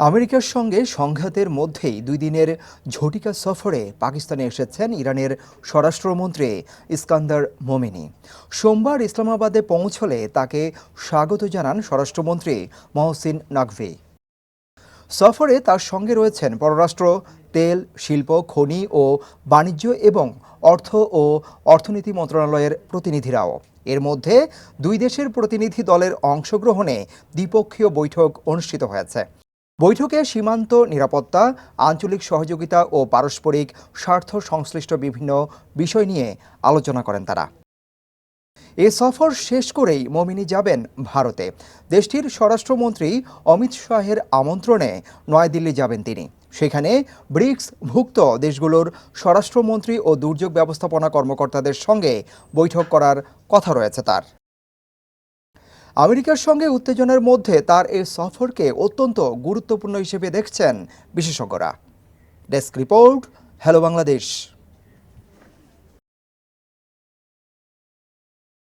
আমেরিকার সঙ্গে সংঘাতের মধ্যেই 2 দিনের ঝটিকা সফরে পাকিস্তানে এসেছেন ইরানের স্বরাষ্ট্রমন্ত্রী ইস্কান্দার মোমেনি। সোমবার ইসলামাবাদে পৌঁছলে তাকে স্বাগত জানান স্বরাষ্ট্রমন্ত্রী মহসিন নাকভি। সফরে তার সঙ্গে রয়েছেন পররাষ্ট্র, তেল, শিল্প, খনি ও বাণিজ্য এবং অর্থ ও অর্থনীতি মন্ত্রণালয়ের প্রতিনিধিরাও। এর মধ্যে 2 দেশের প্রতিনিধি দলের অংশগ্রহণে দ্বিপক্ষীয় বৈঠক অনুষ্ঠিত হয়েছে। বৈঠকে সীমান্ত নিরাপত্তা, আঞ্চলিক সহযোগিতা ও পারস্পরিক স্বার্থ সংশ্লিষ্ট বিভিন্ন বিষয় নিয়ে আলোচনা করেন তারা। এ সফর শেষ করেই মোমিনি যাবেন ভারতে। দেশটির স্বরাষ্ট্রমন্ত্রী অমিত শাহের আমন্ত্রণে নয়াদিল্লি যাবেন তিনি। সেখানে ব্রিক্সভুক্ত দেশগুলোর স্বরাষ্ট্রমন্ত্রী ও দুর্যোগ ব্যবস্থাপনা কর্মকর্তাদের সঙ্গে বৈঠক করার কথা রয়েছে তার। আমেরিকার সঙ্গে উত্তেজনার মধ্যে তার এই সফরকে অত্যন্ত গুরুত্বপূর্ণ হিসেবে দেখছেন বিশেষজ্ঞরা। Desk report, hello Bangladesh.